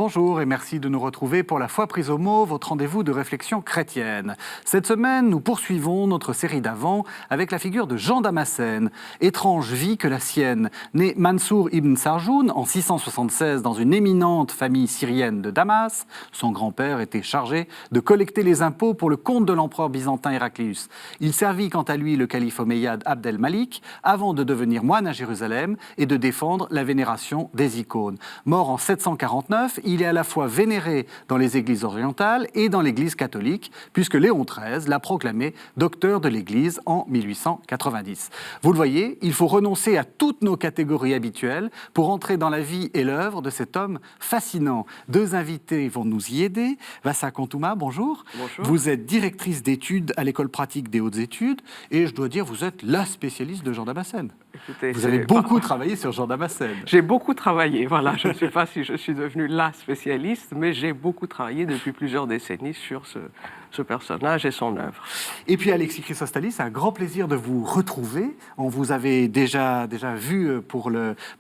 Bonjour et merci de nous retrouver pour La Foi prise au mot, votre rendez-vous de réflexion chrétienne. Cette semaine, nous poursuivons notre série d'avant avec la figure de Jean Damascène. Étrange vie que la sienne. Né Mansour ibn Sarjoun en 676 dans une éminente famille syrienne de Damas, son grand-père était chargé de collecter les impôts pour le compte de l'empereur byzantin Héraclius. Il servit quant à lui le calife omeyyade Abd el-Malik avant de devenir moine à Jérusalem et de défendre la vénération des icônes. Mort en 749, il est à la fois vénéré dans les églises orientales et dans l'église catholique, puisque Léon XIII l'a proclamé docteur de l'église en 1890. Vous le voyez, il faut renoncer à toutes nos catégories habituelles pour entrer dans la vie et l'œuvre de cet homme fascinant. Deux invités vont nous y aider. Vassa Kontouma, bonjour. Bonjour. Vous êtes directrice d'études à l'école pratique des hautes études et je dois dire, vous êtes la spécialiste de Jean Damascène. Écoutez, vous avez beaucoup travaillé sur Jean Damascène. J'ai beaucoup travaillé, voilà. Je ne sais pas si je suis devenu la spécialiste, mais j'ai beaucoup travaillé depuis plusieurs décennies sur ce personnage et son œuvre. Et puis Alexis Chrysostalis, c'est un grand plaisir de vous retrouver. On vous avait déjà vu pour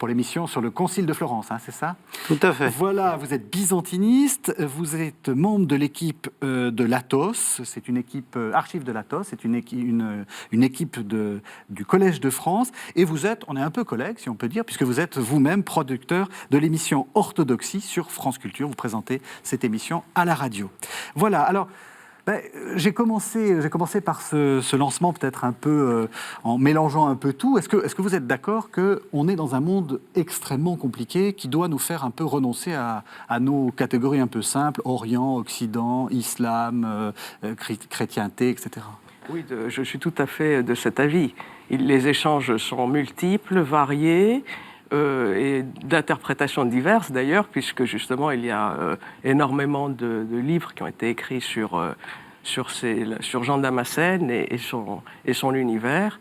l'émission sur le Concile de Florence, hein, c'est ça? Tout à fait. Voilà, vous êtes byzantiniste, vous êtes membre de l'équipe de l'Athos, c'est une équipe archive de l'Athos, c'est une équipe du Collège de France, et vous êtes, on est un peu collègues si on peut dire, puisque vous êtes vous-même producteur de l'émission Orthodoxie sur France Culture, vous présentez cette émission à la radio. Voilà, alors... j'ai commencé par ce lancement peut-être un peu en mélangeant un peu tout. Est-ce que vous êtes d'accord qu'on est dans un monde extrêmement compliqué qui doit nous faire un peu renoncer à nos catégories un peu simples, Orient, Occident, Islam, chrétienté, etc. Oui, je suis tout à fait de cet avis. Les échanges sont multiples, variés, et d'interprétations diverses d'ailleurs, puisque justement il y a énormément de livres qui ont été écrits sur Jean Damascène et son univers,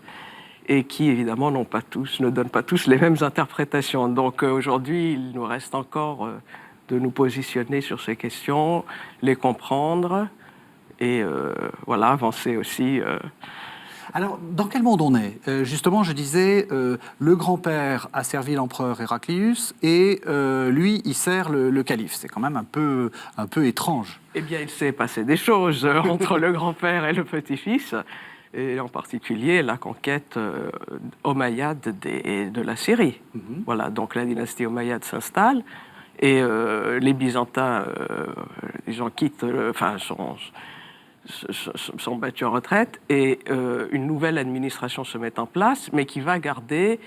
et qui évidemment ne donnent pas tous les mêmes interprétations. Donc aujourd'hui, il nous reste encore de nous positionner sur ces questions, les comprendre et voilà, avancer aussi. Alors, dans quel monde on est? Justement, je disais, le grand-père a servi l'empereur Héraclius et lui, il sert le calife. C'est quand même un peu étrange. Eh bien, il s'est passé des choses entre le grand-père et le petit-fils, et en particulier la conquête omeyyade de la Syrie. Mm-hmm. Voilà, donc la dynastie omeyyade s'installe et les Byzantins, ils en quittent, sont battus en retraite et une nouvelle administration se met en place, mais qui va garder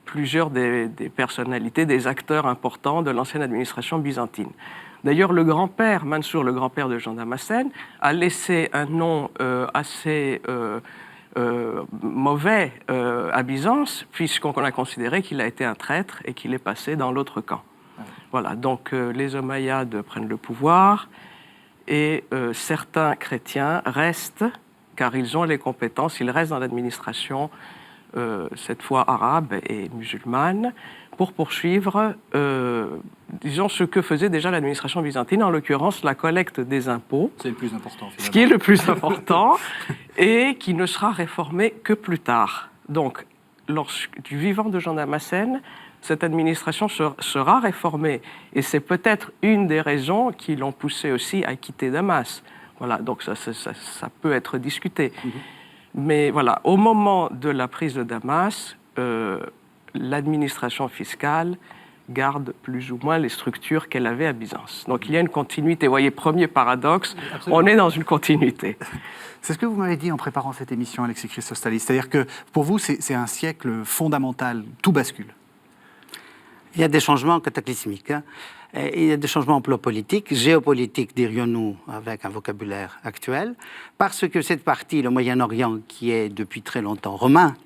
plusieurs des personnalités, des acteurs importants de l'ancienne administration byzantine. D'ailleurs, le grand-père, Mansour, le grand-père de Jean Damascène, a laissé un nom assez mauvais à Byzance, puisqu'on a considéré qu'il a été un traître et qu'il est passé dans l'autre camp. Voilà, donc les Omeyyades prennent le pouvoir, et certains chrétiens restent, car ils ont les compétences, ils restent dans l'administration, cette fois arabe et musulmane, pour poursuivre, disons, ce que faisait déjà l'administration byzantine, en l'occurrence la collecte des impôts. C'est le plus important, finalement. Ce qui est le plus important, et qui ne sera réformé que plus tard. Donc, du vivant de Jean Damascène, cette administration sera réformée. Et c'est peut-être une des raisons qui l'ont poussé aussi à quitter Damas. Voilà, donc ça peut être discuté. Mm-hmm. Mais voilà, au moment de la prise de Damas, l'administration fiscale garde plus ou moins les structures qu'elle avait à Byzance. Donc il y a une continuité. Vous voyez, premier paradoxe, absolument. On est dans une continuité. C'est ce que vous m'avez dit en préparant cette émission, Alexis Chrysostalis. C'est-à-dire que pour vous, c'est un siècle fondamental, tout bascule. Il y a des changements cataclysmiques. Hein. Il y a des changements en plan politique, géopolitique, dirions-nous, avec un vocabulaire actuel, parce que cette partie, le Moyen-Orient, qui est depuis très longtemps romain,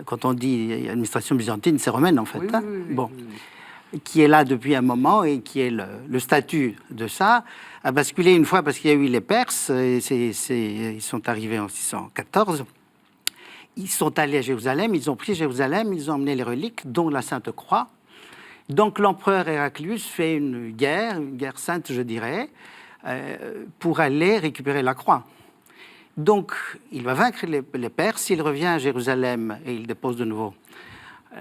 quand on dit administration byzantine, c'est romaine en fait, oui, hein. Oui, bon, oui. Qui est là depuis un moment et qui est le statut de ça, a basculé une fois parce qu'il y a eu les Perses, et ils sont arrivés en 614. Ils sont allés à Jérusalem, ils ont pris Jérusalem, ils ont emmené les reliques, dont la Sainte Croix. Donc l'empereur Héraclius fait une guerre sainte, je dirais, pour aller récupérer la croix. Donc il va vaincre les Perses, il revient à Jérusalem et il dépose de nouveau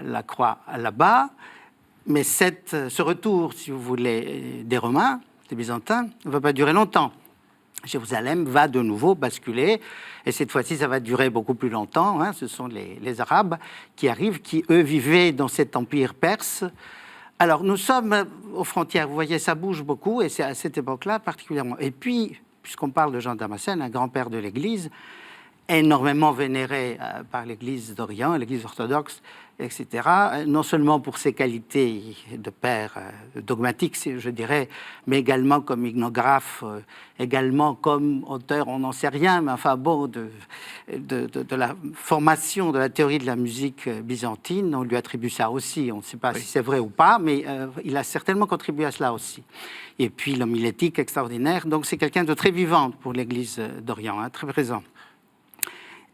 la croix là-bas. Mais ce retour, si vous voulez, des Romains, des Byzantins, ne va pas durer longtemps. Jérusalem va de nouveau basculer, et cette fois-ci, ça va durer beaucoup plus longtemps. Hein. Ce sont les Arabes qui arrivent, qui, eux, vivaient dans cet empire perse. Alors, nous sommes aux frontières, vous voyez, ça bouge beaucoup, et c'est à cette époque-là particulièrement. Et puis, puisqu'on parle de Jean Damascène, un grand-père de l'Église, énormément vénéré par l'Église d'Orient, l'Église orthodoxe, etc., non seulement pour ses qualités de père dogmatique, je dirais, mais également comme ignographe, également comme auteur, on n'en sait rien, mais enfin bon, de la formation de la théorie de la musique byzantine, on lui attribue ça aussi, on ne sait pas si c'est vrai ou pas, mais il a certainement contribué à cela aussi. Et puis l'homilétique extraordinaire, donc c'est quelqu'un de très vivant pour l'Église d'Orient, hein, très présent.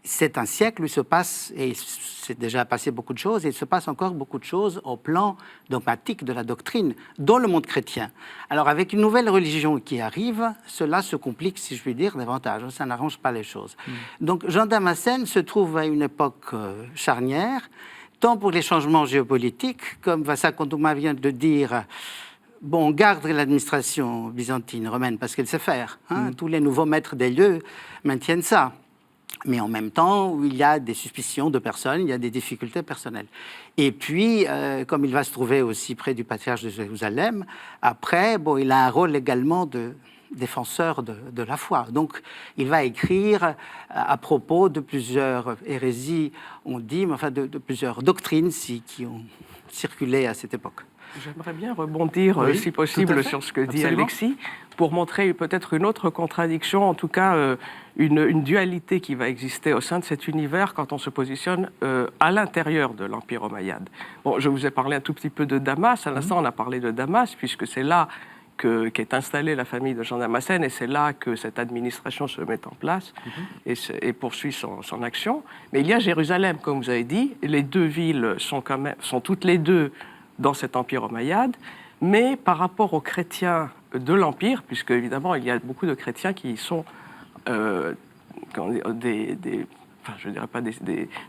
C'est un siècle où il se passe, et c'est déjà passé beaucoup de choses, et il se passe encore beaucoup de choses au plan dogmatique de la doctrine, dans le monde chrétien. Alors, avec une nouvelle religion qui arrive, cela se complique, si je puis dire, davantage. Ça n'arrange pas les choses. Donc, Jean Damascène se trouve à une époque charnière, tant pour les changements géopolitiques, comme Vassal Kondouma vient de dire. Bon, on garde l'administration byzantine, romaine, parce qu'elle sait faire. Hein. Tous les nouveaux maîtres des lieux maintiennent ça. Mais en même temps, il y a des suspicions de personnes, il y a des difficultés personnelles. Et puis, comme il va se trouver aussi près du patriarche de Jérusalem, après, bon, il a un rôle également de défenseur de la foi. Donc, il va écrire à propos de plusieurs hérésies, on dit, mais enfin de plusieurs doctrines qui ont circulé à cette époque. J'aimerais bien rebondir, si possible, sur ce que dit Alexis, pour montrer peut-être une autre contradiction, en tout cas une dualité qui va exister au sein de cet univers quand on se positionne à l'intérieur de l'Empire omeyyade. Bon, je vous ai parlé un tout petit peu de Damas, à l'instant on a parlé de Damas, puisque c'est là qu'est installée la famille de Jean Damascène, et c'est là que cette administration se met en place et poursuit son action. Mais il y a Jérusalem, comme vous avez dit, les deux villes sont toutes les deux dans cet empire omeyyade, mais par rapport aux chrétiens de l'empire, puisque évidemment il y a beaucoup de chrétiens qui sont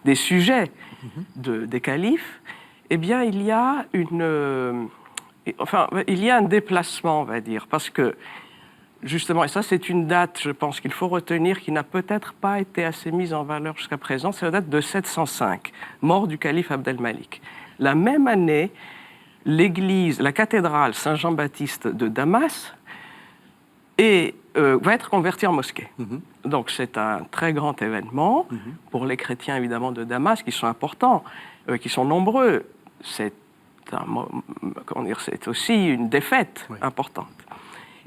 des sujets des califes, eh bien il y a un déplacement, on va dire, parce que justement, et ça c'est une date, je pense qu'il faut retenir, qui n'a peut-être pas été assez mise en valeur jusqu'à présent, c'est la date de 705, mort du calife Abd el-Malik. La même année, la cathédrale Saint-Jean-Baptiste de Damas va être convertie en mosquée. Donc c'est un très grand événement pour les chrétiens évidemment de Damas, qui sont importants, qui sont nombreux. C'est aussi une défaite importante.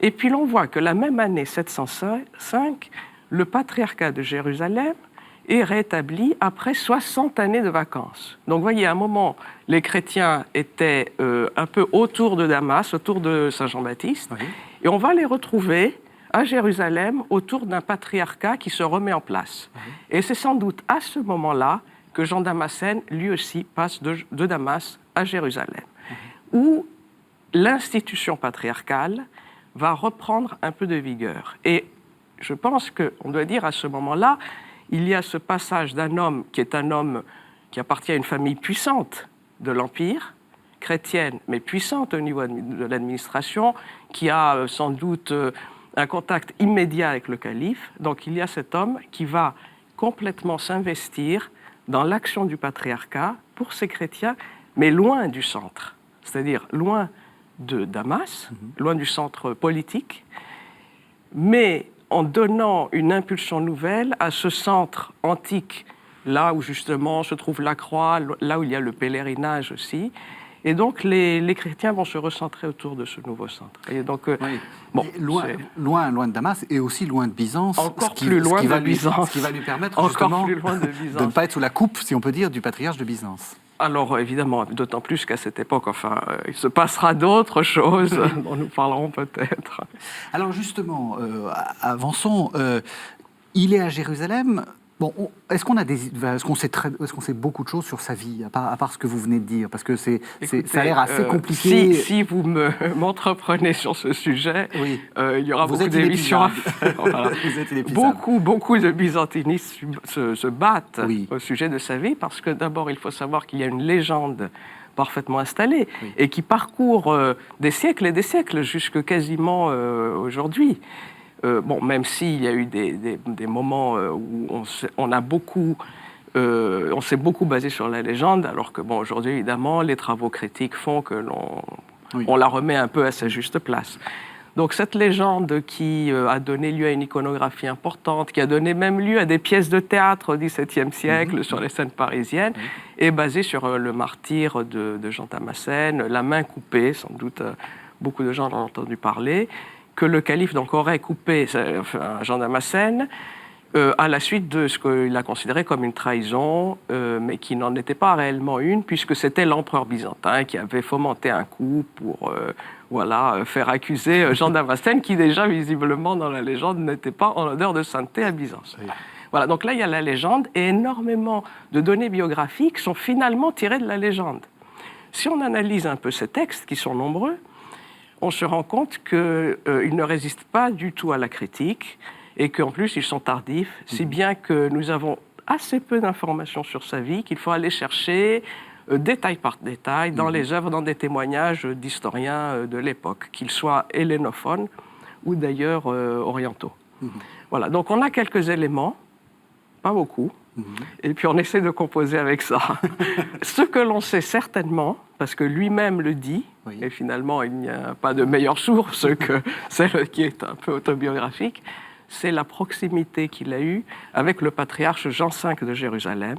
Et puis l'on voit que la même année 705, le patriarcat de Jérusalem est rétabli après 60 années de vacances. Donc, vous voyez, à un moment, les chrétiens étaient un peu autour de Damas, autour de Saint-Jean-Baptiste, et on va les retrouver à Jérusalem autour d'un patriarcat qui se remet en place. Et c'est sans doute à ce moment-là que Jean Damascène, lui aussi, passe de Damas à Jérusalem, où l'institution patriarcale va reprendre un peu de vigueur. Et je pense qu'on doit dire à ce moment-là, il y a ce passage d'un homme qui est un homme qui appartient à une famille puissante de l'Empire, chrétienne, mais puissante au niveau de l'administration, qui a sans doute un contact immédiat avec le calife. Donc il y a cet homme qui va complètement s'investir dans l'action du patriarcat pour ces chrétiens, mais loin du centre, c'est-à-dire loin de Damas, loin du centre politique, mais en donnant une impulsion nouvelle à ce centre antique, là où justement se trouve la croix, là où il y a le pèlerinage aussi. Et donc les chrétiens vont se recentrer autour de ce nouveau centre. Et donc, loin de Damas et aussi loin de Byzance. Encore plus loin de Byzance. Ce qui va lui permettre justement de ne pas être sous la coupe, si on peut dire, du patriarche de Byzance. Alors évidemment, d'autant plus qu'à cette époque, il se passera d'autres choses dont nous parlerons peut-être. Alors justement, avançons. Il est à Jérusalem. Bon, est-ce qu'on sait beaucoup de choses sur sa vie, à part ce que vous venez de dire? Parce que ça a l'air assez compliqué. Si vous m'entreprenez sur ce sujet, il y aura beaucoup d'émissions à faire. Voilà. Beaucoup de byzantinistes se battent au sujet de sa vie, parce que d'abord, il faut savoir qu'il y a une légende parfaitement installé et qui parcourt des siècles et des siècles jusque quasiment aujourd'hui. Bon, même s'il y a eu des moments où on s'est beaucoup basé sur la légende, alors que bon, aujourd'hui, évidemment, les travaux critiques font que on la remet un peu à sa juste place. Donc cette légende qui a donné lieu à une iconographie importante, qui a donné même lieu à des pièces de théâtre au XVIIe siècle sur les scènes parisiennes, est basée sur le martyre de Jean Damascène, la main coupée, sans doute beaucoup de gens en ont entendu parler, que le calife donc aurait coupé Jean Damascène à la suite de ce qu'il a considéré comme une trahison, mais qui n'en était pas réellement une, puisque c'était l'empereur byzantin qui avait fomenté un coup pour faire accuser Jean Damascène, qui déjà, visiblement, dans la légende, n'était pas en odeur de sainteté à Byzance. Oui. Voilà, donc là, il y a la légende, et énormément de données biographiques sont finalement tirées de la légende. Si on analyse un peu ces textes, qui sont nombreux, on se rend compte qu'ils ne résistent pas du tout à la critique, et qu'en plus, ils sont tardifs, si bien que nous avons assez peu d'informations sur sa vie, qu'il faut aller chercher détail par détail dans les œuvres, dans des témoignages d'historiens de l'époque, qu'ils soient hellénophones ou d'ailleurs orientaux. Voilà, donc on a quelques éléments, pas beaucoup, et puis on essaie de composer avec ça. Ce que l'on sait certainement, parce que lui-même le dit, et finalement il n'y a pas de meilleure source que celle qui est un peu autobiographique, c'est la proximité qu'il a eue avec le patriarche Jean V de Jérusalem,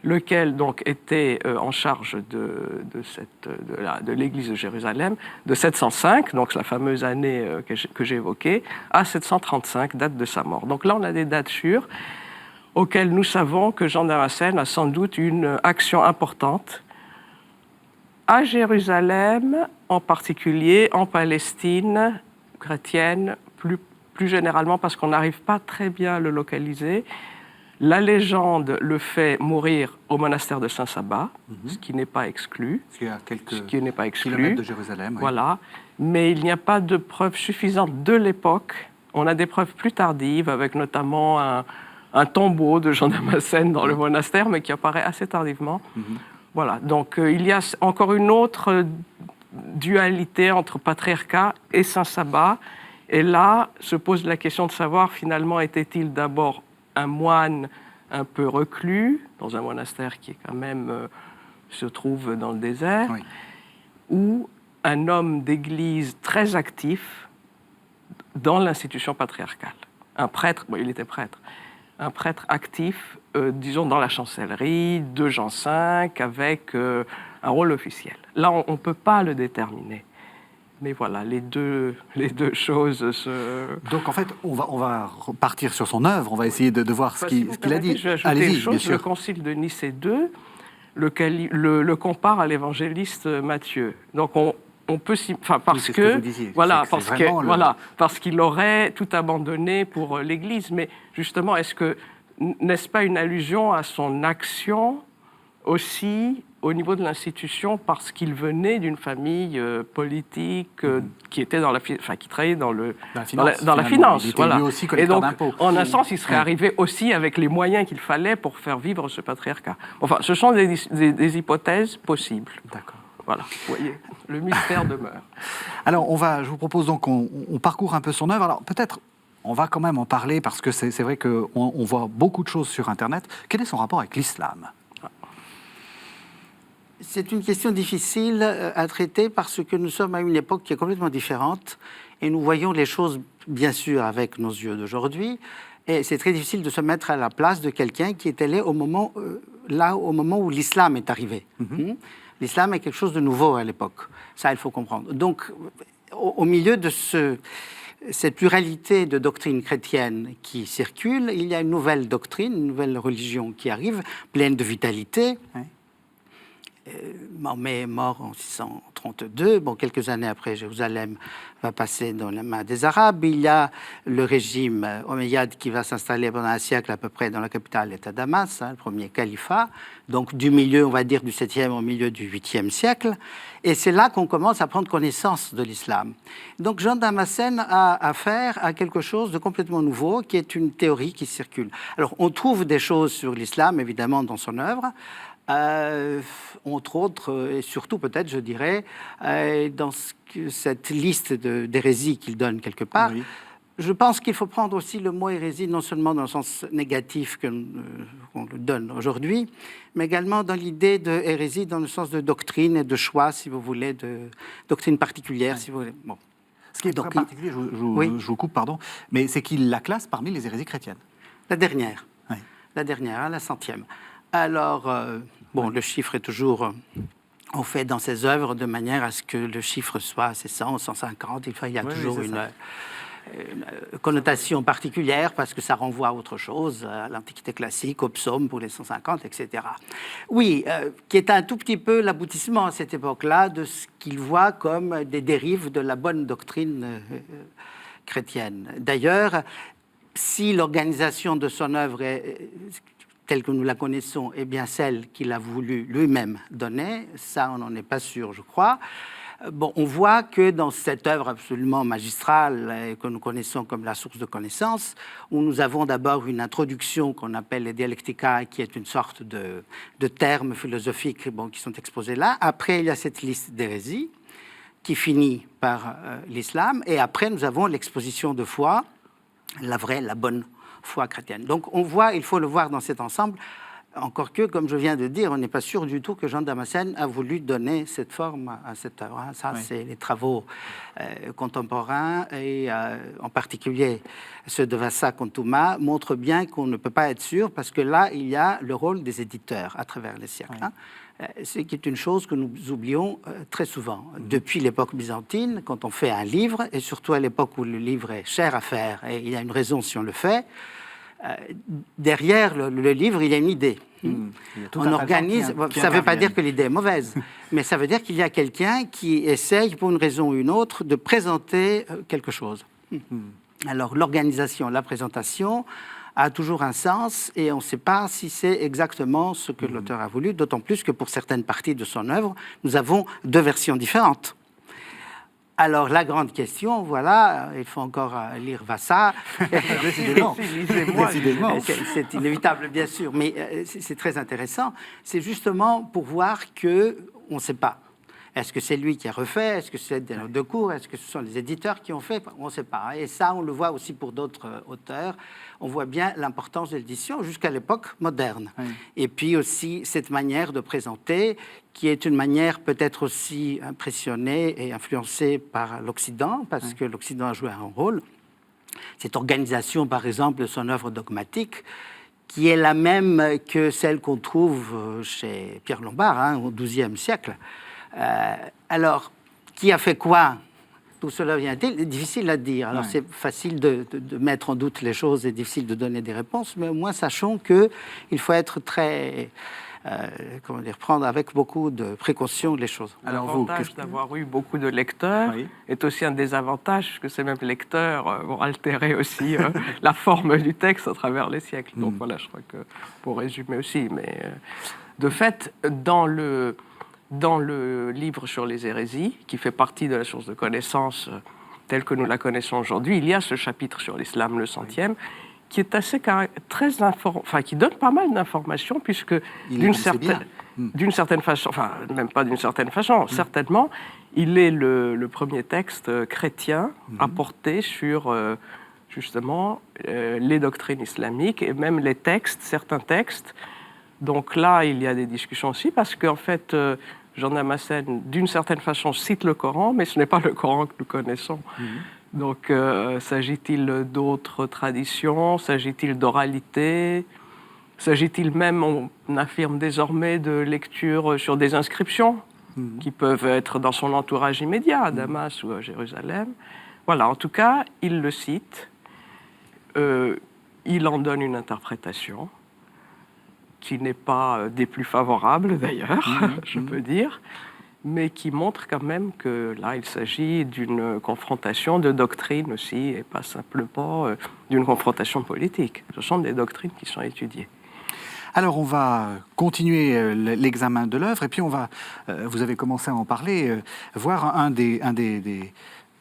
lequel donc était en charge de l'église de Jérusalem de 705, donc la fameuse année que j'ai évoquée, à 735, date de sa mort. Donc là, on a des dates sûres auxquelles nous savons que Jean Damascène a sans doute une action importante à Jérusalem, en particulier en Palestine chrétienne, plus généralement parce qu'on n'arrive pas très bien à le localiser. La légende le fait mourir au monastère de Saint-Sabba, ce qui n'est pas exclu. Ce qui n'est pas exclu. Kilomètres de Jérusalem. Oui. Voilà. Mais il n'y a pas de preuves suffisantes de l'époque. On a des preuves plus tardives, avec notamment un tombeau de Jean Damascène dans le monastère, mais qui apparaît assez tardivement. Voilà. Donc il y a encore une autre dualité entre patriarcat et Saint-Sabba. Et là, se pose la question de savoir, finalement, était-il d'abord un moine un peu reclus, dans un monastère qui est quand même se trouve dans le désert, ou un homme d'église très actif dans l'institution patriarcale. Un prêtre, il était prêtre, un prêtre actif, disons, dans la chancellerie de Jean V, avec un rôle officiel. Là, on ne peut pas le déterminer. Mais voilà, les deux choses se... Donc en fait, on va partir sur son œuvre, on va essayer de voir ce qu'il a dit. Je vais ajouter une chose, le concile de Nicée II le compare à l'évangéliste Matthieu. Donc on peut parce qu'il aurait tout abandonné pour l'Église. Mais justement, n'est-ce pas une allusion à son action aussi au niveau de l'institution, parce qu'il venait d'une famille politique qui était qui travaillait dans la finance. Voilà. Lui aussi collecteur d'impôts. En un sens, il serait arrivé aussi avec les moyens qu'il fallait pour faire vivre ce patriarcat. Enfin, ce sont des hypothèses possibles. D'accord. Voilà, vous voyez, le mystère demeure. Alors, je vous propose donc qu'on parcourt un peu son œuvre. Alors, peut-être, on va quand même en parler, parce que c'est vrai qu'on voit beaucoup de choses sur Internet. Quel est son rapport avec l'islam ? C'est une question difficile à traiter parce que nous sommes à une époque qui est complètement différente et nous voyons les choses, bien sûr, avec nos yeux d'aujourd'hui. Et c'est très difficile de se mettre à la place de quelqu'un qui était là au moment où l'islam est arrivé. L'islam est quelque chose de nouveau à l'époque. Ça, il faut comprendre. Donc, au milieu de cette pluralité de doctrines chrétiennes qui circulent, il y a une nouvelle doctrine, une nouvelle religion qui arrive, pleine de vitalité. Mahomet est mort en 632. Bon, quelques années après, Jérusalem va passer dans les mains des Arabes. Il y a le régime omeyyade qui va s'installer pendant un siècle à peu près dans la capitale, l'État Damas, le premier califat. Donc du milieu, on va dire, du 7e au milieu du 8e siècle. Et c'est là qu'on commence à prendre connaissance de l'islam. Donc Jean Damascène a affaire à quelque chose de complètement nouveau, qui est une théorie qui circule. Alors on trouve des choses sur l'islam, évidemment, dans son œuvre. Entre autres, et surtout peut-être, je dirais, dans cette liste d'hérésies qu'il donne quelque part. Oui. Je pense qu'il faut prendre aussi le mot hérésie, non seulement dans le sens négatif qu'on le donne aujourd'hui, mais également dans l'idée de hérésie dans le sens de doctrine et de choix, si vous voulez, de doctrine particulière, si vous voulez. Bon. Ce qui est Donc, très particulier, oui. je vous coupe, pardon, mais c'est qu'il la classe parmi les hérésies chrétiennes. La dernière. Oui. La dernière, hein, la 100e. Alors, le chiffre est toujours... on fait dans ses œuvres de manière à ce que le chiffre soit 100 ou 150. Il y a toujours une connotation particulière parce que ça renvoie à autre chose, à l'Antiquité classique, aux psaumes pour les 150, etc. Oui, qui est un tout petit peu l'aboutissement à cette époque-là de ce qu'il voit comme des dérives de la bonne doctrine chrétienne. D'ailleurs, si l'organisation de son œuvre telle que nous la connaissons est bien celle qu'il a voulu lui-même donner, ça on n'en est pas sûr, je crois. Bon, on voit que dans cette œuvre absolument magistrale que nous connaissons comme la source de connaissances, où nous avons d'abord une introduction qu'on appelle les dialectica, qui est une sorte de termes philosophiques qui sont exposés là. Après, il y a cette liste d'hérésies qui finit par l'islam. Et après, nous avons l'exposition de foi, la vraie, la bonne foi chrétienne. Donc on voit, il faut le voir dans cet ensemble, encore que, comme je viens de dire, on n'est pas sûr du tout que Jean Damascène a voulu donner cette forme à cette œuvre. Ça, oui. C'est les travaux contemporains, et en particulier ceux de Vassa Kontuma, montrent bien qu'on ne peut pas être sûr, parce que là, il y a le rôle des éditeurs à travers les siècles. Oui. Ce qui est une chose que nous oublions très souvent. Depuis l'époque byzantine, quand on fait un livre, et surtout à l'époque où le livre est cher à faire, et il y a une raison si on le fait, derrière le livre, il y a une idée. On organise, ça ne veut pas dire que l'idée est mauvaise, mais ça veut dire qu'il y a quelqu'un qui essaye, pour une raison ou une autre, de présenter quelque chose. Alors l'organisation, la présentation a toujours un sens, et on ne sait pas si c'est exactement ce que l'auteur a voulu, d'autant plus que pour certaines parties de son œuvre, nous avons deux versions différentes. Alors, la grande question, voilà, il faut encore lire Vassa. Décidément. C'est inévitable, bien sûr, mais c'est très intéressant. C'est justement pour voir qu'on ne sait pas. Est-ce que c'est lui qui a refait? Est-ce que c'est des notes de cours? Est-ce que ce sont les éditeurs qui ont fait? On ne sait pas. Et ça, on le voit aussi pour d'autres auteurs. On voit bien l'importance de l'édition jusqu'à l'époque moderne. Oui. Et puis aussi cette manière de présenter, qui est une manière peut-être aussi impressionnée et influencée par l'Occident, parce que l'Occident a joué un rôle. Cette organisation, par exemple, de son œuvre dogmatique, qui est la même que celle qu'on trouve chez Pierre Lombard, au XIIe siècle. Alors, qui a fait quoi? Tout cela vient-il? Difficile à dire. Alors, c'est facile de mettre en doute les choses et difficile de donner des réponses, mais au moins sachons qu'il faut être très... prendre avec beaucoup de précaution les choses. Alors, l'avantage d'avoir eu beaucoup de lecteurs est aussi un désavantage, parce que ces mêmes lecteurs vont altérer aussi la forme du texte à travers les siècles. Donc voilà, je crois que pour résumer aussi, mais de fait, dans le livre sur les hérésies, qui fait partie de la source de connaissances telle que nous la connaissons aujourd'hui, il y a ce chapitre sur l'islam, le 100e, qui est qui donne pas mal d'informations, puisque d'une certaine façon, enfin, même pas d'une certaine façon, certainement, il est le premier texte chrétien à porter sur, justement, les doctrines islamiques, et même les textes, certains textes. Donc là, il y a des discussions aussi, parce qu'en fait... Jean Damascène, d'une certaine façon, cite le Coran, mais ce n'est pas le Coran que nous connaissons. Donc, s'agit-il d'autres traditions? S'agit-il d'oralité? S'agit-il même, on affirme désormais, de lecture sur des inscriptions qui peuvent être dans son entourage immédiat, à Damas ou à Jérusalem? Voilà, en tout cas, il le cite. Il en donne une interprétation qui n'est pas des plus favorables d'ailleurs, je peux dire, mais qui montre quand même que là, il s'agit d'une confrontation de doctrines aussi, et pas simplement d'une confrontation politique. Ce sont des doctrines qui sont étudiées. Alors, on va continuer l'examen de l'œuvre, et puis on va, vous avez commencé à en parler, voir un des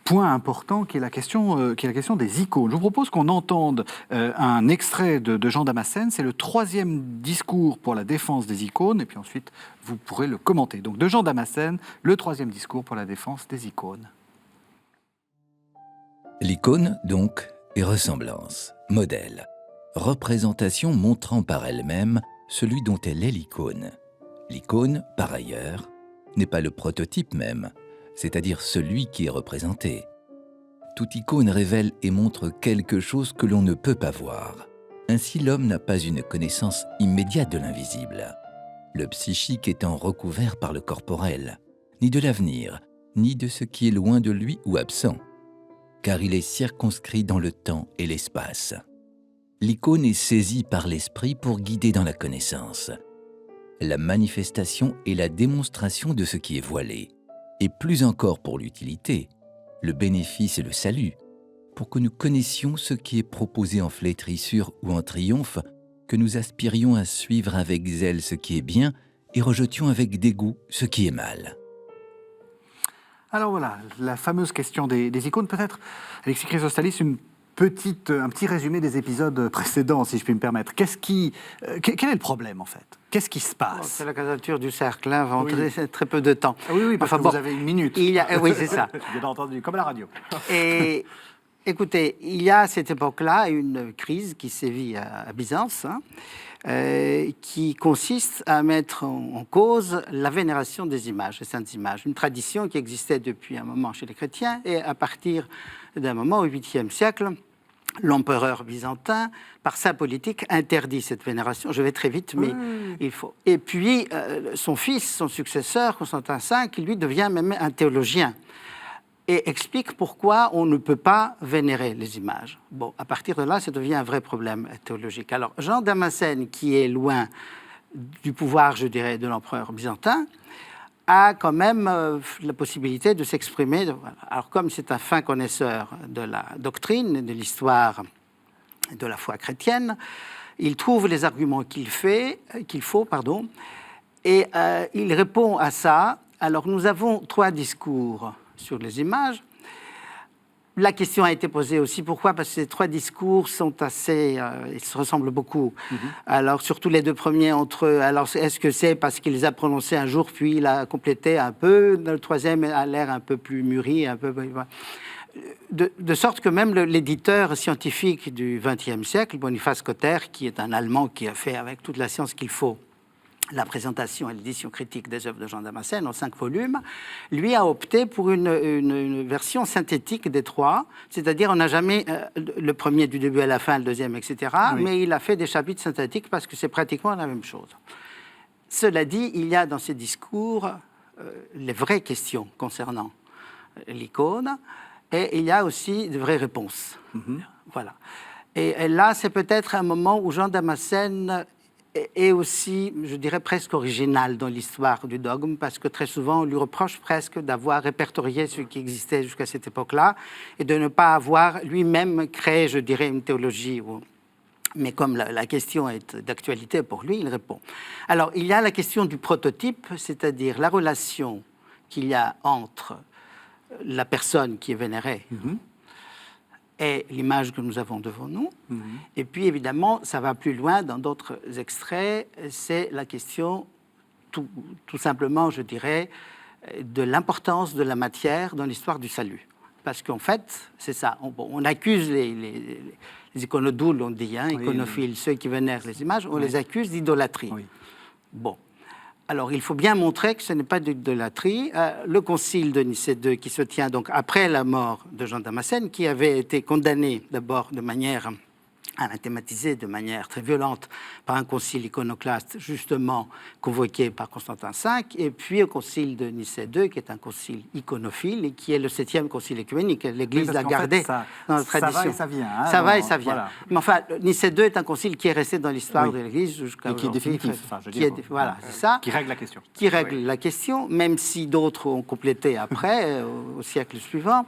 point important qui est la question des icônes. Je vous propose qu'on entende un extrait de Jean Damascène. C'est le 3e discours pour la défense des icônes, et puis ensuite vous pourrez le commenter. Donc de Jean Damascène, le 3e discours pour la défense des icônes. L'icône, donc, est ressemblance, modèle, représentation montrant par elle-même celui dont elle est l'icône. L'icône, par ailleurs, n'est pas le prototype même, c'est-à-dire celui qui est représenté. Toute icône révèle et montre quelque chose que l'on ne peut pas voir. Ainsi, l'homme n'a pas une connaissance immédiate de l'invisible, le psychique étant recouvert par le corporel, ni de l'avenir, ni de ce qui est loin de lui ou absent, car il est circonscrit dans le temps et l'espace. L'icône est saisie par l'esprit pour guider dans la connaissance. La manifestation et la démonstration de ce qui est voilé, et plus encore pour l'utilité, le bénéfice et le salut, pour que nous connaissions ce qui est proposé en flétrissure ou en triomphe, que nous aspirions à suivre avec zèle ce qui est bien et rejetions avec dégoût ce qui est mal. Alors voilà, la fameuse question des icônes. Peut-être, Alexis Chrysostalis, un petit résumé des épisodes précédents, si je puis me permettre. Quel est le problème, en fait? Qu'est-ce qui se passe? C'est la quadrature du cercle, hein, en très peu de temps. Oui, parce que vous avez une minute. Oui, c'est ça. Bien entendu, comme à la radio. Et écoutez, il y a à cette époque-là une crise qui sévit à Byzance, hein, qui consiste à mettre en cause la vénération des images, des saintes images. Une tradition qui existait depuis un moment chez les chrétiens, et à partir d'un moment, au 8e siècle, l'empereur byzantin, par sa politique, interdit cette vénération. Je vais très vite, mais il faut. Et puis, son fils, son successeur, Constantin V, lui devient même un théologien et explique pourquoi on ne peut pas vénérer les images. Bon, à partir de là, ça devient un vrai problème théologique. Alors, Jean Damascène, qui est loin du pouvoir, je dirais, de l'empereur byzantin, a quand même la possibilité de s'exprimer. Alors, comme c'est un fin connaisseur de la doctrine, de l'histoire, de la foi chrétienne, il trouve les arguments qu'il faut, et il répond à ça. Alors, nous avons 3 discours sur les images. La question a été posée aussi, pourquoi? Parce que ces 3 discours sont assez... ils se ressemblent beaucoup. Alors, surtout les 2 premiers entre eux. Alors, est-ce que c'est parce qu'il les a prononcés un jour, puis il a complété un peu? Le 3e a l'air un peu plus mûri, un peu... De sorte que même l'éditeur scientifique du XXe siècle, Boniface Cotter, qui est un Allemand qui a fait avec toute la science qu'il faut la présentation et l'édition critique des œuvres de Jean Damascène en 5 volumes, lui a opté pour une version synthétique des 3, c'est-à-dire on n'a jamais le premier du début à la fin, le deuxième, etc., mais il a fait des chapitres synthétiques parce que c'est pratiquement la même chose. Cela dit, il y a dans ces discours les vraies questions concernant l'icône, et il y a aussi de vraies réponses. Voilà. Et là, c'est peut-être un moment où Jean Damascène est aussi, je dirais, presque original dans l'histoire du dogme, parce que très souvent, on lui reproche presque d'avoir répertorié ce qui existait jusqu'à cette époque-là, et de ne pas avoir lui-même créé, je dirais, une théologie. Mais comme la question est d'actualité pour lui, il répond. Alors, il y a la question du prototype, c'est-à-dire la relation qu'il y a entre la personne qui est vénérée et l'image que nous avons devant nous. Et puis, évidemment, ça va plus loin dans d'autres extraits. C'est la question, tout simplement, je dirais, de l'importance de la matière dans l'histoire du salut. Parce qu'en fait, c'est ça. On accuse les iconodoules, on dit, iconophiles, ceux qui vénèrent les images, on les accuse d'idolâtrie. Bon. Alors, il faut bien montrer que ce n'est pas d'idolâtrie. Le concile de Nicée II, qui se tient donc après la mort de Jean Damascène, qui avait été condamné d'abord de manière anatématisé de manière très violente par un concile iconoclaste, justement convoqué par Constantin V, et puis au concile de Nicée II, qui est un concile iconophile et qui est le 7e concile œcuménique. L'Église l'a gardé dans la tradition. Ça va et ça vient. Hein, ça va et ça vient. Voilà. Mais enfin, Nicée II est un concile qui est resté dans l'histoire de l'Église jusqu'à qui est définitif. Voilà, c'est ça. Qui règle la question. Qui règle la question, même si d'autres ont complété après, au siècle suivant.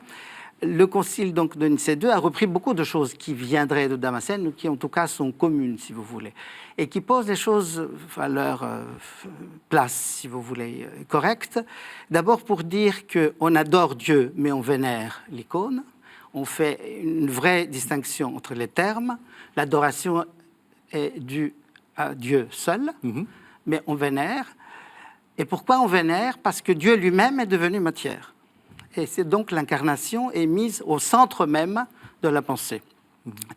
le concile donc, de Nicée II a repris beaucoup de choses qui viendraient de Damascène, ou qui en tout cas sont communes, si vous voulez, et qui posent les choses à leur place, si vous voulez, correcte. D'abord pour dire qu'on adore Dieu, mais on vénère l'icône. On fait une vraie distinction entre les termes. L'adoration est due à Dieu seul, mais on vénère. Et pourquoi on vénère? Parce que Dieu lui-même est devenu matière. Et c'est donc l'incarnation est mise au centre même de la pensée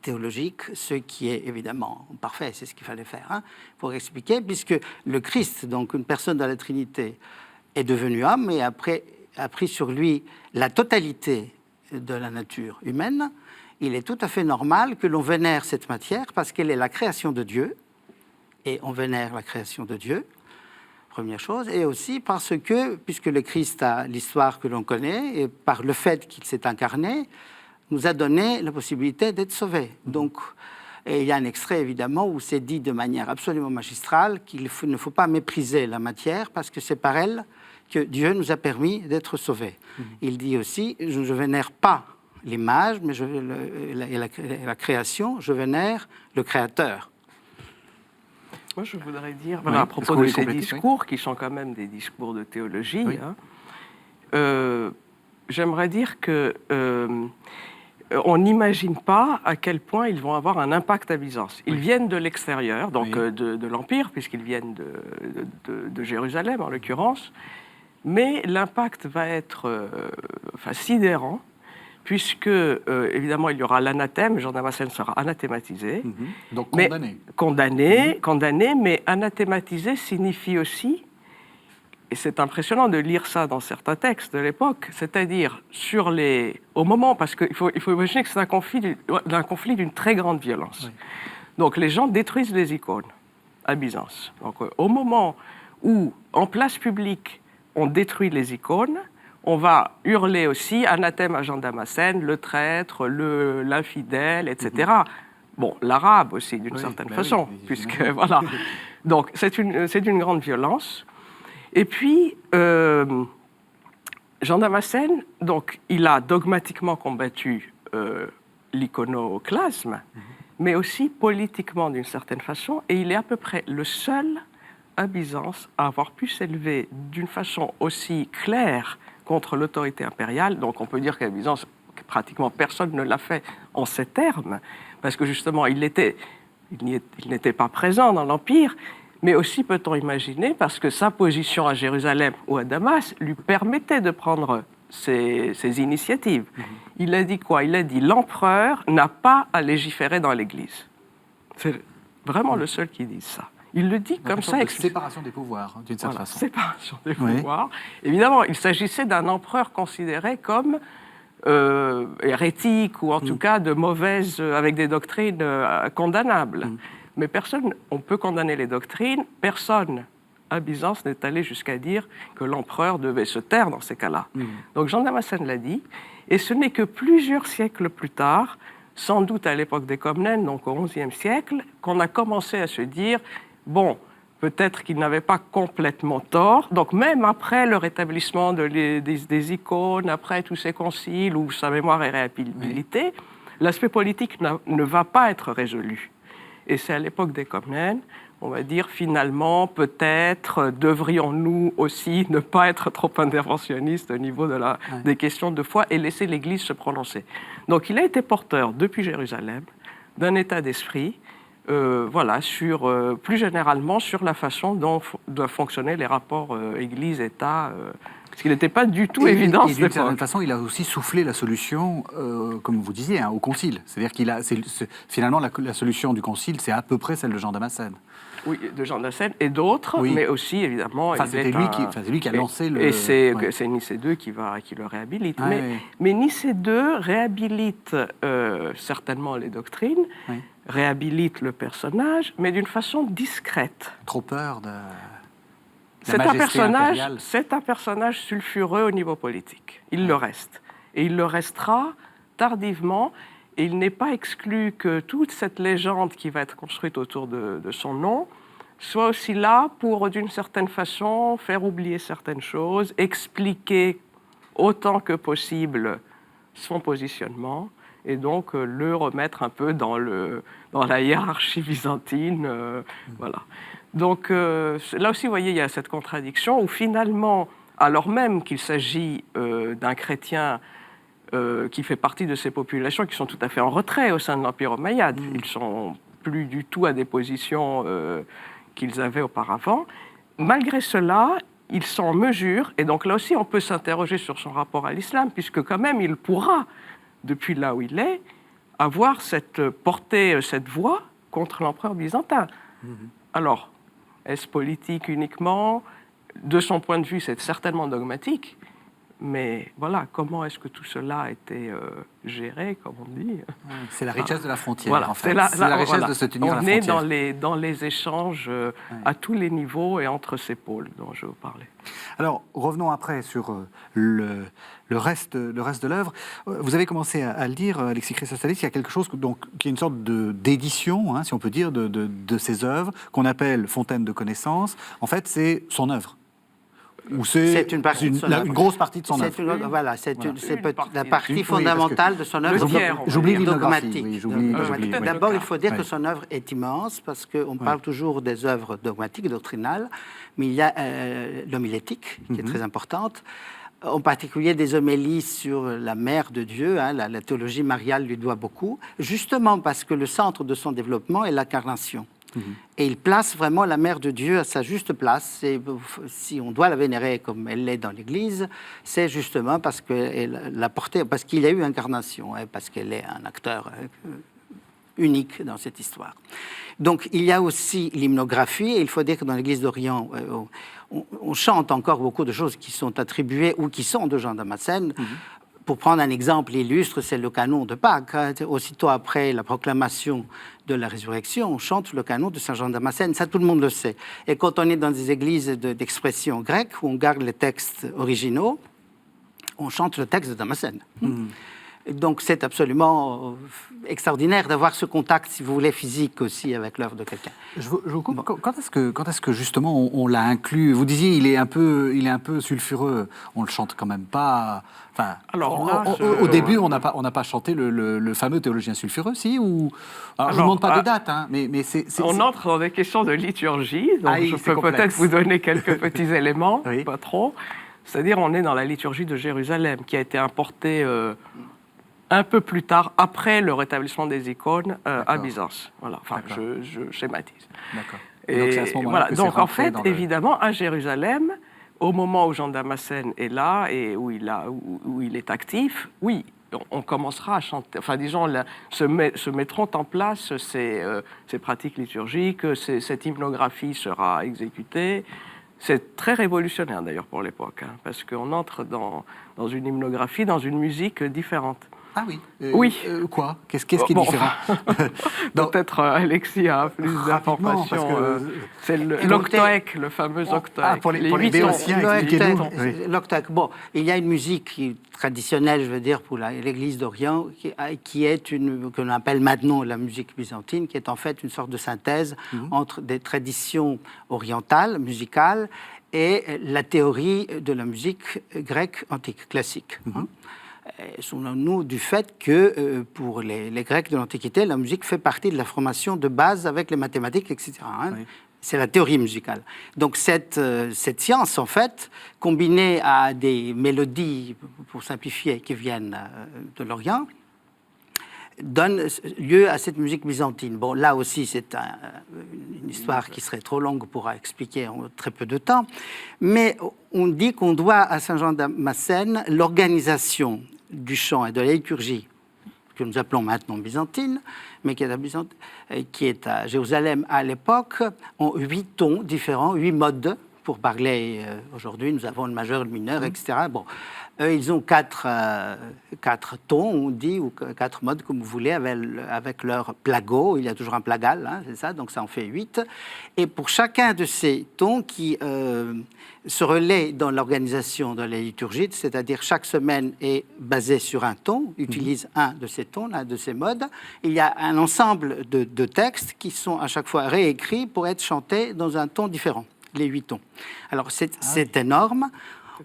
théologique, ce qui est évidemment parfait, c'est ce qu'il fallait faire pour expliquer, puisque le Christ, donc une personne de la Trinité, est devenu homme et après a pris sur lui la totalité de la nature humaine. Il est tout à fait normal que l'on vénère cette matière parce qu'elle est la création de Dieu, et on vénère la création de Dieu. Première chose, et aussi parce que, puisque le Christ a l'histoire que l'on connaît, et par le fait qu'il s'est incarné, nous a donné la possibilité d'être sauvés. Donc, et il y a un extrait, évidemment, où c'est dit de manière absolument magistrale qu'il ne faut pas mépriser la matière, parce que c'est par elle que Dieu nous a permis d'être sauvés. Il dit aussi, je ne vénère pas l'image, mais la création, je vénère le Créateur. Moi, je voudrais dire, voilà, à propos de ces discours, qui sont quand même des discours de théologie, j'aimerais dire que on n'imagine pas à quel point ils vont avoir un impact à Byzance. Ils viennent de l'extérieur, donc de l'Empire, puisqu'ils viennent de Jérusalem, en l'occurrence, mais l'impact va être sidérant, puisque, évidemment, il y aura l'anathème, Jean Damascène sera anathématisé. Donc condamné. Condamné, mais anathématisé signifie aussi, et c'est impressionnant de lire ça dans certains textes de l'époque, c'est-à-dire au moment, parce qu'il faut imaginer que c'est un conflit d'une très grande violence. Donc les gens détruisent les icônes à Byzance. Donc au moment où, en place publique, on détruit les icônes, on va hurler aussi anathème à Jean Damascène, le traître, l'infidèle, etc. Bon, l'arabe aussi, d'une certaine façon, puisque voilà. Donc, c'est une grande violence. Et puis, Jean Damascène, donc, il a dogmatiquement combattu l'iconoclasme, mais aussi politiquement, d'une certaine façon, et il est à peu près le seul à Byzance à avoir pu s'élever d'une façon aussi claire contre l'autorité impériale. Donc on peut dire qu'à Byzance, pratiquement personne ne l'a fait en ces termes, parce que justement, il n'était pas présent dans l'Empire, mais aussi, peut-on imaginer, parce que sa position à Jérusalem ou à Damas lui permettait de prendre ces initiatives. Il a dit quoi? Il a dit « l'empereur n'a pas à légiférer dans l'Église ». C'est vraiment le seul qui dit ça. Il le dit comme ça. Séparation des pouvoirs, d'une certaine façon. Séparation des pouvoirs. Évidemment, il s'agissait d'un empereur considéré comme hérétique, ou en tout cas de mauvaise, avec des doctrines condamnables. Mais on peut condamner les doctrines, personne à Byzance n'est allé jusqu'à dire que l'empereur devait se taire dans ces cas-là. Donc Jean Damascène l'a dit, et ce n'est que plusieurs siècles plus tard, sans doute à l'époque des Comnènes, donc au XIe siècle, qu'on a commencé à se dire bon, peut-être qu'il n'avait pas complètement tort. Donc même après le rétablissement des icônes, après tous ces conciles où sa mémoire est réhabilitée, l'aspect politique ne va pas être résolu. Et c'est à l'époque des Comnènes, on va dire finalement, peut-être devrions-nous aussi ne pas être trop interventionnistes au niveau des questions de foi et laisser l'Église se prononcer. Donc il a été porteur, depuis Jérusalem, d'un état d'esprit plus généralement sur la façon dont doivent fonctionner les rapports Église-État, parce qu'il n'était pas du tout évident. Et d'une certaine façon, il a aussi soufflé la solution, comme vous disiez, au Concile. C'est-à-dire finalement, la solution du Concile, c'est à peu près celle de Jean Damascène. Oui, de Jean Damascène et d'autres, mais aussi, évidemment... C'est lui qui a lancé le... Et c'est Nicée II qui le réhabilite. Mais Nicée II réhabilite certainement les doctrines, réhabilite le personnage, mais d'une façon discrète. Trop peur de... C'est un personnage sulfureux au niveau politique. Il le reste. Et il le restera tardivement. Et il n'est pas exclu que toute cette légende qui va être construite autour de son nom soit aussi là pour, d'une certaine façon, faire oublier certaines choses, expliquer autant que possible son positionnement et donc le remettre un peu dans la hiérarchie byzantine. Voilà. Donc là aussi, vous voyez, il y a cette contradiction où finalement, alors même qu'il s'agit d'un chrétien qui fait partie de ces populations qui sont tout à fait en retrait au sein de l'Empire omeyyade, ils ne sont plus du tout à des positions qu'ils avaient auparavant, malgré cela, ils sont en mesure, et donc là aussi on peut s'interroger sur son rapport à l'islam, puisque quand même il pourra, depuis là où il est, avoir cette portée, cette voix contre l'empereur byzantin. Alors, est-ce politique uniquement? De son point de vue, c'est certainement dogmatique, mais voilà, comment est-ce que tout cela a été géré, comme on dit? C'est la richesse de la frontière, voilà, en fait. C'est la richesse de se tenir à la frontière. On est dans les échanges à tous les niveaux et entre ces pôles dont je vous parlais. Alors, revenons après sur le reste de l'œuvre. Vous avez commencé à le dire, Alexis Chrysostalis, il y a quelque chose qui est une sorte d'édition, si on peut dire, de ces œuvres, qu'on appelle Fontaine de connaissances. En fait, c'est son œuvre. Ou c'est une grosse partie de son œuvre. Voilà, c'est la partie fondamentale de son œuvre. J'oublie l'hymnographie. D'abord, il faut dire que son œuvre est immense, parce qu'on parle toujours des œuvres dogmatiques, doctrinales, mais il y a l'homilétique, qui est très importante, en particulier des homélies sur la mère de Dieu, la théologie mariale lui doit beaucoup, justement parce que le centre de son développement est l'incarnation. Et il place vraiment la Mère de Dieu à sa juste place. Et si on doit la vénérer comme elle l'est dans l'Église, c'est justement parce qu'elle l'a portée, parce qu'il y a eu incarnation, parce qu'elle est un acteur unique dans cette histoire. Donc il y a aussi l'hymnographie, et il faut dire que dans l'Église d'Orient, on chante encore beaucoup de choses qui sont attribuées ou qui sont de Jean Damascène. Pour prendre un exemple illustre, c'est le canon de Pâques. Aussitôt après la proclamation de la résurrection, on chante le canon de Saint Jean Damascène. Ça, tout le monde le sait. Et quand on est dans des églises d'expression grecque, où on garde les textes originaux, on chante le texte de Damascène. Donc c'est absolument extraordinaire d'avoir ce contact, si vous voulez, physique aussi avec l'œuvre de quelqu'un. Je vous coupe. Quand est-ce que justement on l'a inclus? Vous disiez il est un peu sulfureux. On le chante quand même pas. Enfin, alors là, au début, on n'a pas chanté le fameux théologien sulfureux, si ou. Alors, je ne vous demande pas de date, mais c'est. On entre dans des questions de liturgie, donc je peux peut-être vous donner quelques petits éléments, pas trop. C'est-à-dire, on est dans la liturgie de Jérusalem, qui a été importée un peu plus tard, après le rétablissement des icônes à Byzance. Voilà. Enfin, je schématise. D'accord. Et donc, c'est à ce moment-là que donc en fait, évidemment, à Jérusalem, au moment où Jean Damascène est là et où il est actif, oui, on commencera à chanter. Enfin, disons, se mettront en place ces pratiques liturgiques, cette hymnographie sera exécutée. C'est très révolutionnaire, d'ailleurs, pour l'époque, parce qu'on entre dans une hymnographie, dans une musique différente. Ah oui. Oui. Quoi? Qu'est-ce qui est différent? Peut-être Alexis a plus d'informations. C'est l'octoèque, le fameux octoèque. Pour les béotiens, expliquez-nous. L'octoèque. Bon, il y a une musique traditionnelle, je veux dire, pour l'Église d'Orient, qui est qu'on appelle maintenant la musique byzantine, qui est en fait une sorte de synthèse entre des traditions orientales, musicales, et la théorie de la musique grecque antique, classique. Souvenons-nous du fait que pour les Grecs de l'Antiquité, la musique fait partie de la formation de base avec les mathématiques, etc. Oui. C'est la théorie musicale. Donc cette science, en fait, combinée à des mélodies, pour simplifier, qui viennent de l'Orient, donne lieu à cette musique byzantine. Bon, là aussi, c'est une histoire qui serait trop longue pour expliquer en très peu de temps, mais on dit qu'on doit à Saint Jean Damascène l'organisation du chant et de la liturgie, que nous appelons maintenant byzantine, mais qui est à Jérusalem à l'époque, en 8 tons différents, 8 modes. Pour parler aujourd'hui, nous avons le majeur, le mineur, etc. Bon, ils ont 4 tons, on dit, ou 4 modes, comme vous voulez, avec leur plagot. Il y a toujours un plagal, c'est ça, donc ça en fait 8. Et pour chacun de ces tons qui se relaient dans l'organisation de la liturgie, c'est-à-dire chaque semaine est basée sur un ton, utilise un de ces tons, un de ces modes, il y a un ensemble de textes qui sont à chaque fois réécrits pour être chantés dans un ton différent. Les 8 tons. Alors c'est énorme.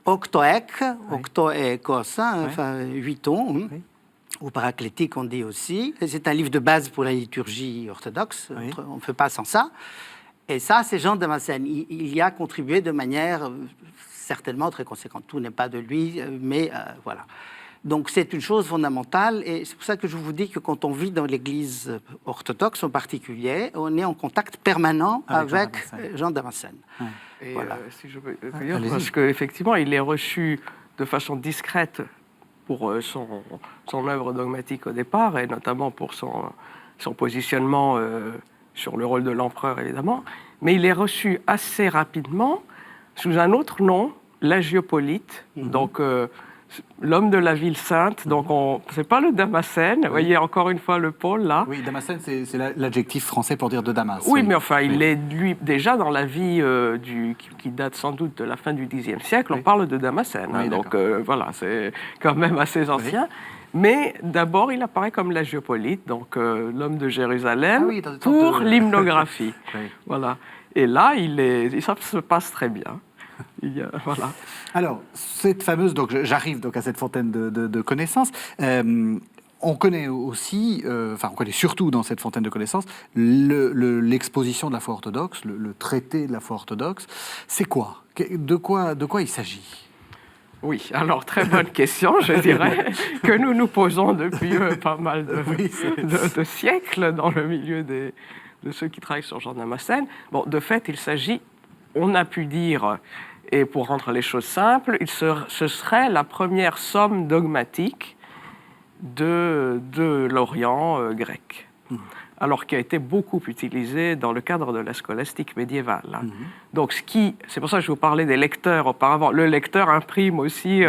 octoèque, octo et écosse, enfin 8 tons, Oui. ou paraclétique on dit aussi. Et c'est un livre de base pour la liturgie orthodoxe, Oui. on ne fait pas sans ça. Et ça, c'est Jean Damascène. Il y a contribué de manière certainement très conséquente. Tout n'est pas de lui, mais voilà. Donc c'est une chose fondamentale et c'est pour ça que je vous dis que quand on vit dans l'Église orthodoxe en particulier, on est en contact permanent avec Jean Damascène. Et Voilà. si je peux dire, allez-y. parce qu'effectivement, il est reçu de façon discrète pour son œuvre dogmatique au départ, et notamment pour son positionnement sur le rôle de l'empereur, évidemment, mais il est reçu assez rapidement sous un autre nom, l'Agiopolite, donc l'homme de la ville sainte, donc c'est pas le Damascène, vous voyez encore une fois le pôle là. Oui, Damascène, c'est l'adjectif français pour dire de Damas. Oui, mais enfin, il est, lui, déjà dans la vie qui date sans doute de la fin du Xe siècle, on parle de Damascène. Oui, donc voilà, c'est quand même assez ancien. Mais d'abord, il apparaît comme l'Agiopolite, donc l'homme de Jérusalem, pour l'hymnographie. Oui. Voilà. Et là, ça se passe très bien. Voilà. Alors, cette fameuse, donc j'arrive donc à cette fontaine de connaissances. On connaît aussi, on connaît surtout dans cette fontaine de connaissances, l'exposition de la foi orthodoxe, le traité de la foi orthodoxe. C'est quoi ? De quoi il s'agit ? Oui, alors très bonne question, je dirais, que nous nous posons depuis pas mal de siècles dans le milieu de ceux qui travaillent sur Jean Damascène. Bon, de fait, il s'agit, on a pu dire, et pour rendre les choses simples, ce serait la première somme dogmatique de l'Orient grec. Alors qui a été beaucoup utilisé dans le cadre de la scolastique médiévale. Donc c'est pour ça que je vous parlais des lecteurs auparavant. Le lecteur imprime aussi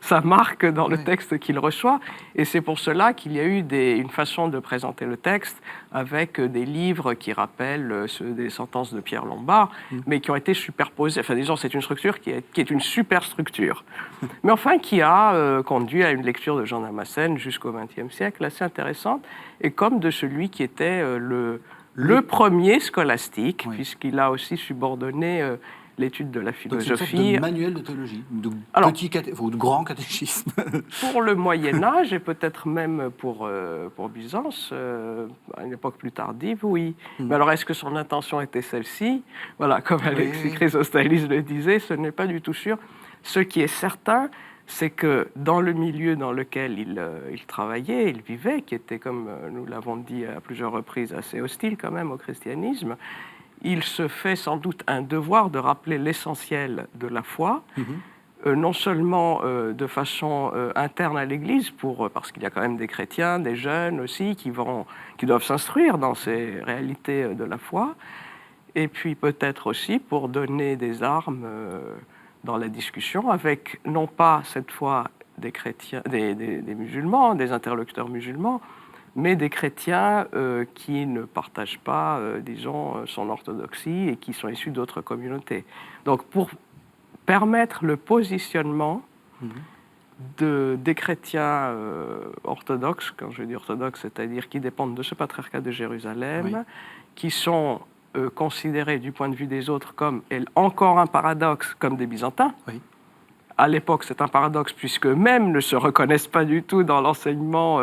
sa marque dans le texte qu'il reçoit, et c'est pour cela qu'il y a eu une façon de présenter le texte avec des livres qui rappellent ceux des sentences de Pierre Lombard, mais qui ont été superposés. Enfin, disons, c'est une structure qui est une superstructure, mais enfin qui a conduit à une lecture de Jean Damascène jusqu'au XXe siècle assez intéressante, et comme de celui qui était le premier scolastique, puisqu'il a aussi subordonné l'étude de la philosophie. Donc c'est une sorte de manuel de théologie, de grand catéchisme. Pour le Moyen-Âge, et peut-être même pour Byzance, à une époque plus tardive, oui. Mais alors, est-ce que son intention était celle-ci ? Voilà, comme Alexis Chrysostalis le disait, ce n'est pas du tout sûr. Ce qui est certain, c'est que dans le milieu dans lequel il travaillait, il vivait, qui était, comme nous l'avons dit à plusieurs reprises, assez hostile quand même au christianisme, il se fait sans doute un devoir de rappeler l'essentiel de la foi, non seulement de façon interne à l'Église, parce qu'il y a quand même des chrétiens, des jeunes aussi, qui doivent s'instruire dans ces réalités de la foi, et puis peut-être aussi pour donner des armes dans la discussion avec, non pas cette fois des chrétiens, des musulmans, des interlocuteurs musulmans, mais des chrétiens qui ne partagent pas, disons, son orthodoxie et qui sont issus d'autres communautés. Donc pour permettre le positionnement des chrétiens orthodoxes, quand je dis orthodoxes, c'est-à-dire qui dépendent de ce patriarcat de Jérusalem, qui sont considérés du point de vue des autres comme, et encore un paradoxe, comme des Byzantins. À l'époque, c'est un paradoxe puisque eux-mêmes ne se reconnaissent pas du tout dans l'enseignement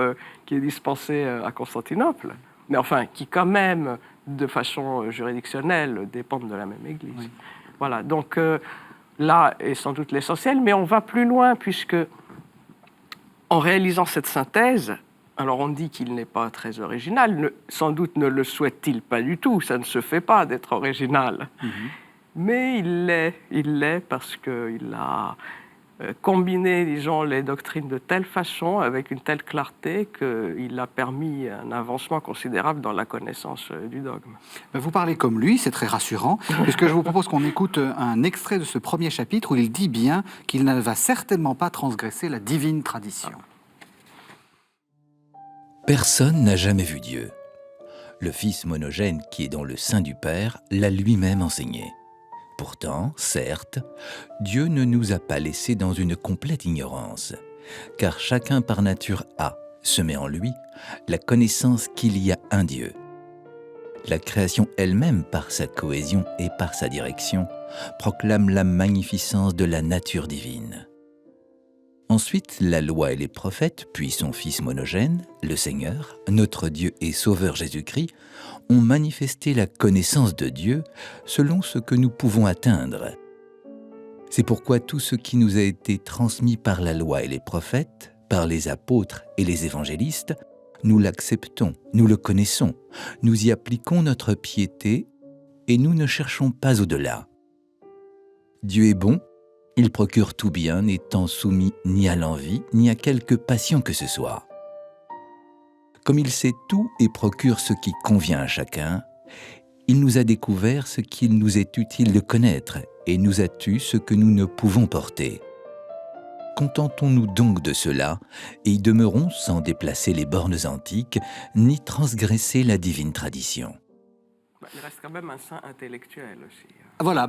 qui est dispensé à Constantinople, mais enfin, qui quand même, de façon juridictionnelle, dépendent de la même Église. Voilà, donc là est sans doute l'essentiel, mais on va plus loin puisque, en réalisant cette synthèse, alors on dit qu'il n'est pas très original, sans doute ne le souhaite-t-il pas du tout, ça ne se fait pas d'être original. Mais il l'est parce qu'il a combiné, disons, les doctrines de telle façon, avec une telle clarté, qu'il a permis un avancement considérable dans la connaissance du dogme. Vous parlez comme lui, c'est très rassurant, puisque je vous propose qu'on écoute un extrait de ce premier chapitre où il dit bien qu'il ne va certainement pas transgresser la divine tradition. Personne n'a jamais vu Dieu. Le Fils monogène qui est dans le sein du Père l'a lui-même enseigné. Pourtant, certes, Dieu ne nous a pas laissés dans une complète ignorance, car chacun par nature a, se met en lui, la connaissance qu'il y a un Dieu. La création elle-même, par sa cohésion et par sa direction, proclame la magnificence de la nature divine. Ensuite, la loi et les prophètes, puis son Fils monogène, le Seigneur, notre Dieu et Sauveur Jésus-Christ, ont manifesté la connaissance de Dieu selon ce que nous pouvons atteindre. C'est pourquoi tout ce qui nous a été transmis par la loi et les prophètes, par les apôtres et les évangélistes, nous l'acceptons, nous le connaissons, nous y appliquons notre piété et nous ne cherchons pas au-delà. Dieu est bon, il procure tout bien, n'étant soumis ni à l'envie, ni à quelque passion que ce soit. Comme il sait tout et procure ce qui convient à chacun, il nous a découvert ce qu'il nous est utile de connaître et nous a tu ce que nous ne pouvons porter. Contentons-nous donc de cela et y demeurons sans déplacer les bornes antiques ni transgresser la divine tradition. Il reste quand même un saint intellectuel aussi. Voilà,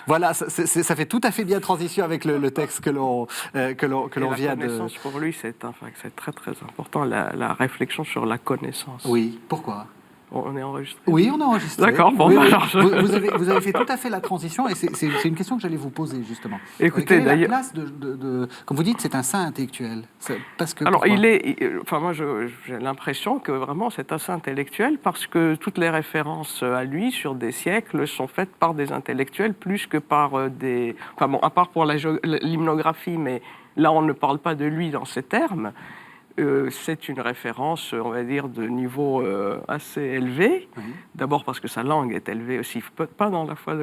voilà, ça fait tout à fait bien transition avec le texte que l'on vient de... La connaissance, pour lui, c'est très très important, la réflexion sur la connaissance. Oui, pourquoi ? On est enregistré? Oui, on est enregistré. D'accord, bon, oui, alors vous avez fait tout à fait la transition et c'est une question que j'allais vous poser, justement. Écoutez, quelle est d'ailleurs... la place comme vous dites, c'est un saint intellectuel. Parce que, alors, moi, j'ai l'impression que vraiment, c'est un saint intellectuel parce que toutes les références à lui sur des siècles sont faites par des intellectuels plus que par des... Enfin bon, à part pour l'hymnographie, mais là, on ne parle pas de lui dans ces termes. C'est une référence, on va dire, de niveau assez élevé. Oui. D'abord parce que sa langue est élevée aussi, pas dans la foi,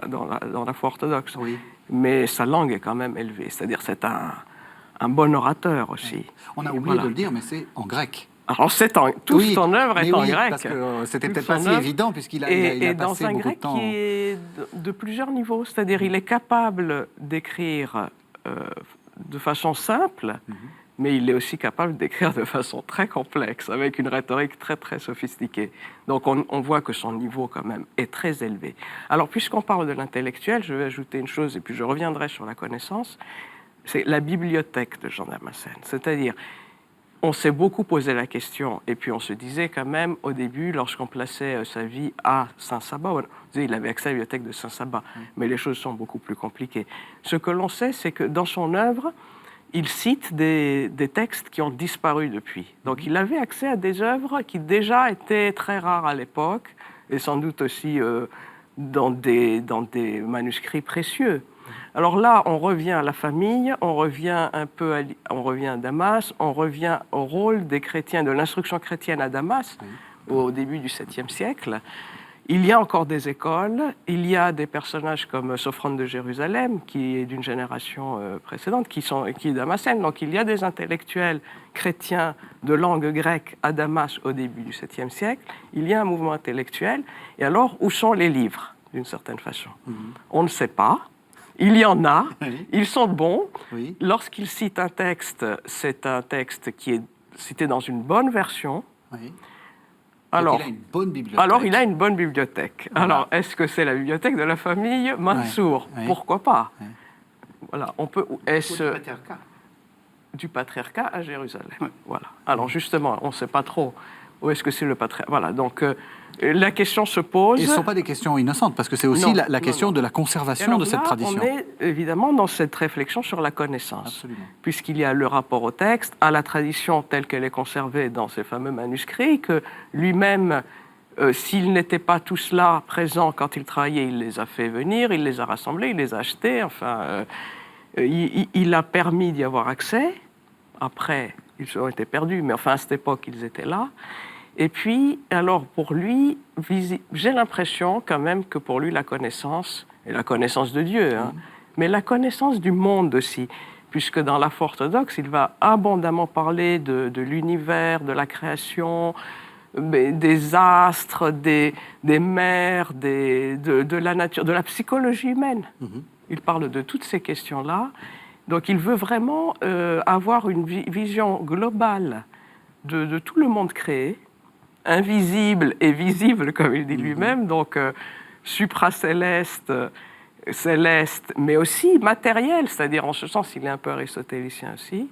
dans la foi orthodoxe, oui. Mais sa langue est quand même élevée. C'est-à-dire c'est un bon orateur aussi. Oui. On a oublié de le dire, mais c'est en grec. Alors toute son œuvre est en grec. Parce que c'était peut-être pas si évident puisqu'il a passé dans un beaucoup grec de temps. Qui est de plusieurs niveaux. C'est-à-dire il est capable d'écrire de façon simple. Mais il est aussi capable d'écrire de façon très complexe, avec une rhétorique très très sophistiquée. Donc on voit que son niveau quand même est très élevé. Alors puisqu'on parle de l'intellectuel, je vais ajouter une chose, et puis je reviendrai sur la connaissance, c'est la bibliothèque de Jean Damascène. C'est-à-dire, on s'est beaucoup posé la question, et puis on se disait quand même au début, lorsqu'on plaçait sa vie à Saint-Sabba, on disait il avait accès à la bibliothèque de Saint-Sabba, mais les choses sont beaucoup plus compliquées. Ce que l'on sait, c'est que dans son œuvre, il cite des textes qui ont disparu depuis. Donc il avait accès à des œuvres qui déjà étaient très rares à l'époque, et sans doute aussi dans des manuscrits précieux. Alors là, on revient à la famille, on revient à Damas, on revient au rôle des chrétiens, de l'instruction chrétienne à Damas, au début du 7e siècle. Il y a encore des écoles, il y a des personnages comme Sophrone de Jérusalem, qui est d'une génération précédente, qui est damascène. Donc il y a des intellectuels chrétiens de langue grecque à Damas au début du 7e siècle. Il y a un mouvement intellectuel. Et alors, où sont les livres, d'une certaine façon ? On ne sait pas. Il y en a. Ils sont bons. Oui. Lorsqu'il cite un texte, c'est un texte qui est cité dans une bonne version. Oui. Alors, il a une bonne bibliothèque. Alors, il a une bonne bibliothèque. Voilà. Alors, est-ce que c'est la bibliothèque de la famille Mansour ? Pourquoi pas ? Voilà, on peut. Est-ce du patriarcat ? Du patriarcat à Jérusalem. Voilà. Alors, justement, on ne sait pas trop où est-ce que c'est le patriarcat. Voilà. Donc, la question se pose. Et ce ne sont pas des questions innocentes, parce que c'est aussi la question de la conservation de cette tradition. On est évidemment dans cette réflexion sur la connaissance. Absolument. Puisqu'il y a le rapport au texte, à la tradition telle qu'elle est conservée dans ces fameux manuscrits, que lui-même, s'il n'était pas tout cela présent quand il travaillait, il les a fait venir, il les a rassemblés, il les a achetés, enfin, il a permis d'y avoir accès. Après, ils ont été perdus, mais enfin, à cette époque, ils étaient là. Et puis, alors, pour lui, j'ai l'impression quand même que pour lui, la connaissance, et la connaissance de Dieu, mais la connaissance du monde aussi, puisque dans la foi orthodoxe, il va abondamment parler de l'univers, de la création, des astres, des mers, de la nature, de la psychologie humaine. Il parle de toutes ces questions-là. Donc, il veut vraiment avoir une vision globale de tout le monde créé, invisible et visible, comme il dit lui-même, donc supracéleste, céleste, mais aussi matériel, c'est-à-dire en ce sens, il est un peu aristotélicien aussi.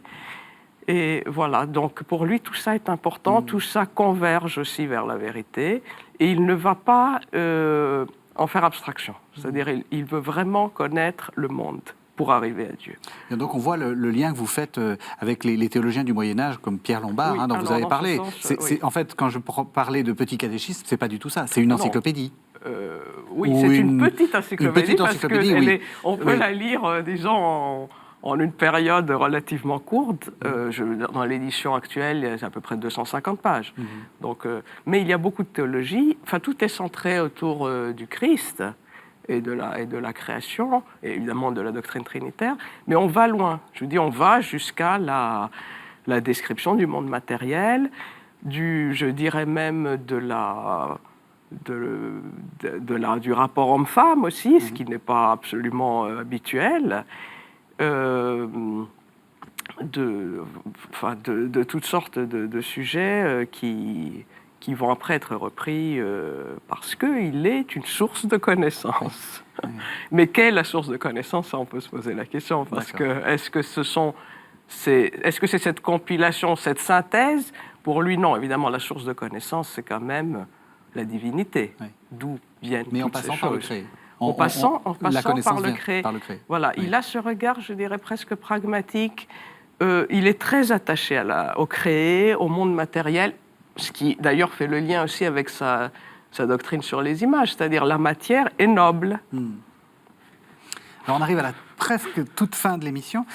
Et voilà, donc pour lui, tout ça est important, tout ça converge aussi vers la vérité, et il ne va pas en faire abstraction. C'est-à-dire, il veut vraiment connaître le monde pour arriver à Dieu. Et donc on voit le lien que vous faites avec les théologiens du Moyen-Âge, comme Pierre Lombard, Oui, dont vous alors, avez dans parlé. ce sens, oui. En fait, quand je parlais de petit catéchisme, c'est pas du tout ça, c'est une Non. encyclopédie. Oui, Ou c'est une petite encyclopédie, parce encyclopédie, que oui. on peut Oui. la lire, disons, en une période relativement courte. Dans l'édition actuelle, c'est à peu près 250 pages. Donc, mais il y a beaucoup de théologie. Enfin, tout est centré autour du Christ et de la création, et évidemment de la doctrine trinitaire. Mais on va loin. Je veux dire, on va jusqu'à la description du monde matériel, je dirais même du rapport homme-femme aussi, ce qui n'est pas absolument habituel, de toutes sortes de sujets qui vont après être repris parce qu'il est une source de connaissances. Mais quelle est la source de connaissances? Ça, on peut se poser la question, parce que est-ce que c'est cette compilation, cette synthèse? Pour lui, non. Évidemment, la source de connaissances, c'est quand même la divinité, d'où viennent Mais en toutes ces passant par le choses. créé. En passant la connaissance par le vient créé. par le créé. Voilà, Oui. il a ce regard, je dirais, presque pragmatique. Il est très attaché au créé, au monde matériel, ce qui d'ailleurs fait le lien aussi avec sa doctrine sur les images, c'est-à-dire la matière est noble. Alors on arrive à la presque toute fin de l'émission.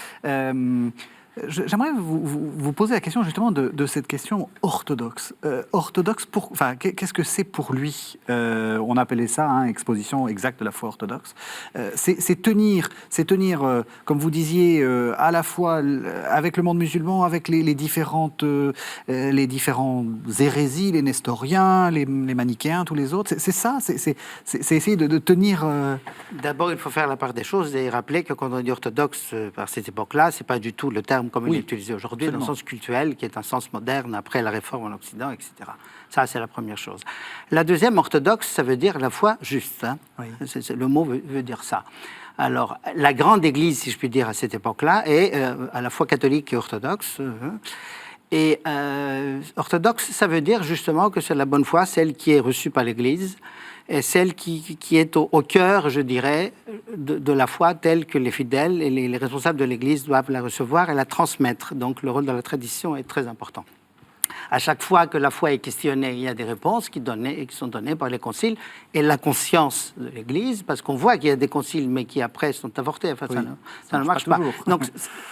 J'aimerais vous poser la question justement de cette question orthodoxe. Orthodoxe, qu'est-ce que c'est pour lui? On appelait ça exposition exacte de la foi orthodoxe. C'est tenir, comme vous disiez, à la fois avec le monde musulman, avec les différentes hérésies, les nestoriens, les manichéens, tous les autres. C'est ça, c'est essayer de tenir. D'abord, il faut faire la part des choses et rappeler que quand on dit orthodoxe par cette époque-là, c'est pas du tout le terme comme il est utilisé aujourd'hui, dans le sens cultuel, qui est un sens moderne après la réforme en Occident, etc. Ça, c'est la première chose. La deuxième, orthodoxe, ça veut dire la foi juste. Oui. Le mot veut dire ça. Alors, la grande Église, si je puis dire, à cette époque-là, est à la fois catholique et orthodoxe. Et orthodoxe, ça veut dire justement que c'est la bonne foi, celle qui est reçue par l'Église, et celle qui est au cœur, je dirais, de la foi telle que les fidèles et les responsables de l'Église doivent la recevoir et la transmettre. Donc le rôle de la tradition est très important. À chaque fois que la foi est questionnée, il y a des réponses qui sont données par les conciles et la conscience de l'Église, parce qu'on voit qu'il y a des conciles, mais qui après sont avortés. Enfin, ça ne marche pas. Donc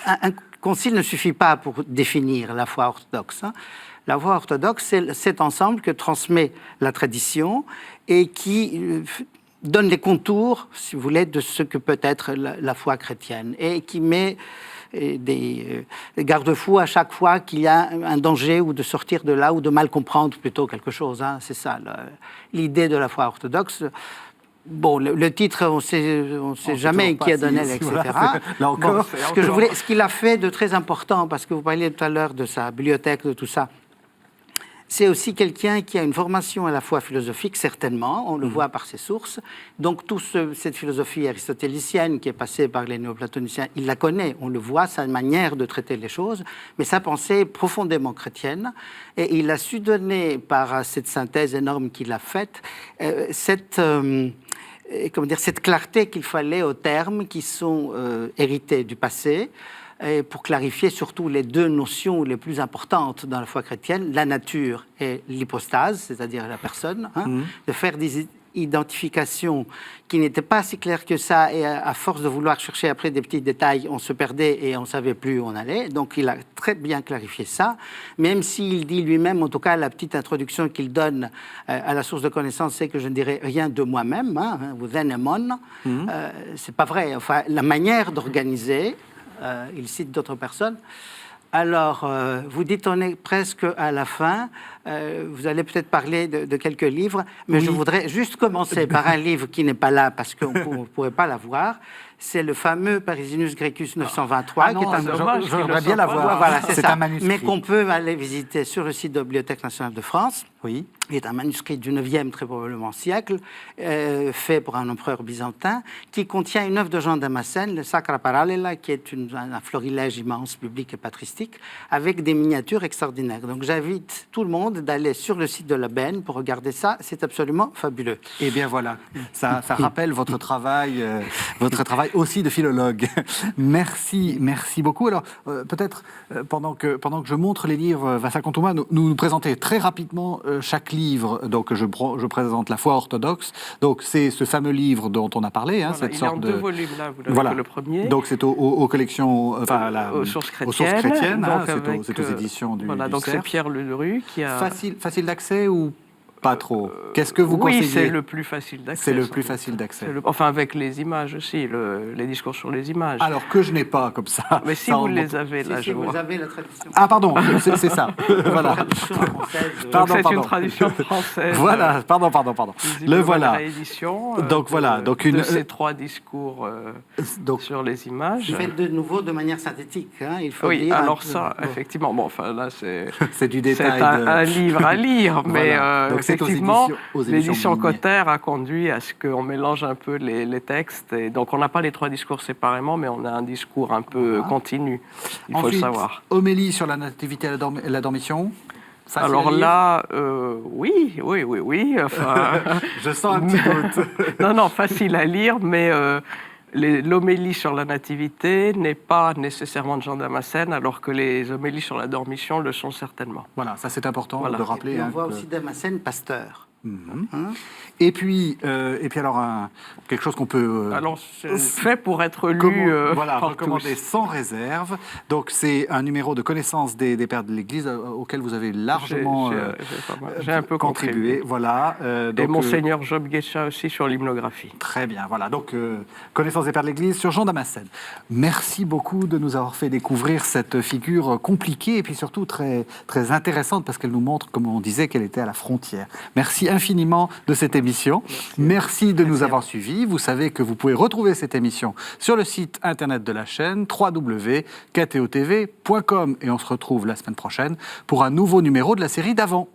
un concile ne suffit pas pour définir la foi orthodoxe. La foi orthodoxe, c'est cet ensemble que transmet la tradition et qui donne les contours, si vous voulez, de ce que peut être la foi chrétienne et qui met des garde-fous à chaque fois qu'il y a un danger ou de sortir de là ou de mal comprendre plutôt quelque chose. C'est ça l'idée de la foi orthodoxe. Bon, le titre, on sait jamais qui a donné, etc. Voilà, là encore, ce qu'il a fait de très important, parce que vous parliez tout à l'heure de sa bibliothèque, de tout ça, c'est aussi quelqu'un qui a une formation à la fois philosophique, certainement, on le voit par ses sources. Donc, toute cette philosophie aristotélicienne qui est passée par les néoplatoniciens, il la connaît, on le voit, sa manière de traiter les choses, mais sa pensée est profondément chrétienne. Et il a su donner, par cette synthèse énorme qu'il a faite, cette clarté qu'il fallait aux termes qui sont hérités du passé, pour clarifier surtout les deux notions les plus importantes dans la foi chrétienne, la nature et l'hypostase, c'est-à-dire la personne, de faire des identifications qui n'étaient pas si claires que ça, et à force de vouloir chercher après des petits détails, on se perdait et on ne savait plus où on allait. Donc il a très bien clarifié ça, même s'il dit lui-même, en tout cas la petite introduction qu'il donne à la source de connaissance, c'est que je ne dirai rien de moi-même, vous enemon, c'est pas vrai. Enfin, la manière d'organiser, il cite d'autres personnes. Alors, vous dites, on est presque à la fin. Vous allez peut-être parler de quelques livres, mais je voudrais juste commencer par un livre qui n'est pas là parce qu'on ne pourrait pas l'avoir. c'est le fameux Parisinus Graecus 923, Ah non, qui est un dommage. j'aimerais bien l'avoir. Voilà, c'est C'est ça. un manuscrit. Mais qu'on peut aller visiter sur le site de la Bibliothèque nationale de France. Oui. Il est un manuscrit du 9e, très probablement, siècle, fait pour un empereur byzantin, qui contient une œuvre de Jean Damascène, le Sacra Parallela, qui est un florilège immense, public et patristique, avec des miniatures extraordinaires. Donc j'invite tout le monde d'aller sur le site de la BN pour regarder ça. C'est absolument fabuleux. Eh bien voilà, ça rappelle votre travail aussi de philologue. Merci beaucoup. Alors peut-être pendant que je montre les livres, Vincent Contouma, nous présenter très rapidement chaque livre. Donc je présente La foi orthodoxe. Donc c'est ce fameux livre dont on a parlé, Voilà, cette il sorte est en de 2 volumes là, vous l'avez voilà. que le premier. Donc c'est aux collections, aux sources chrétiennes. donc C'est aux éditions du voilà, donc c'est Cerf. Pierre Lerue qui a... Facile d'accès ou pas trop? Qu'est-ce que vous conseillez? Oui, c'est le plus facile d'accès. C'est le plus facile d'accès. Enfin, avec les images aussi, les discours sur les images. Alors que je n'ai pas comme ça. Mais si Ça, vous on- les avez, là, Si je vous vois. avez la traduction. Ah pardon, c'est ça. Voilà. Traduction française, Donc Pardon, c'est pardon. une tradition française. Voilà, pardon. Visible Le de voilà. la réédition, Donc voilà, donc une- de ces 3 discours Donc sur les images. Faites de nouveau de manière synthétique. Hein, il faut Oui, lire alors un- ça, effectivement, bon, enfin là, c'est c'est du c'est détail. un livre à lire, mais Voilà. Donc c'est aux effectivement, éditions l'édition Minier. Cotter a conduit à ce qu'on mélange un peu les textes. Et donc on n'a pas les 3 discours séparément, mais on a un discours un peu continu, il faut le Ensuite, savoir. homélie sur la nativité et la dormition. Facile Alors à lire. là, oui. Enfin, Je sens un petit doute. non, facile à lire, mais l'homélie sur la nativité n'est pas nécessairement de Jean Damascène, alors que les homélies sur la dormition le sont certainement. Voilà, ça c'est important Voilà. de Et rappeler. puis on hein, voit que- aussi Damascène pasteur. Mhm. Hein. Et puis alors quelque chose qu'on peut Alors, c'est fait pour être lu voilà, par recommandé tous. sans réserve. Donc c'est un numéro de connaissance des pères de l'Église auquel vous avez largement J'ai un peu contribué. contribué. Voilà. Et donc, Monseigneur Job Guécha aussi sur l'hymnographie. très bien. Voilà. Donc connaissance des pères de l'Église sur Jean Damascène. Merci beaucoup de nous avoir fait découvrir cette figure compliquée et puis surtout très très intéressante parce qu'elle nous montre, comme on disait, qu'elle était à la frontière. Merci infiniment de cette émission. Merci de nous avoir suivis. Vous savez que vous pouvez retrouver cette émission sur le site internet de la chaîne www.ktotv.com et on se retrouve la semaine prochaine pour un nouveau numéro de la série d'avant.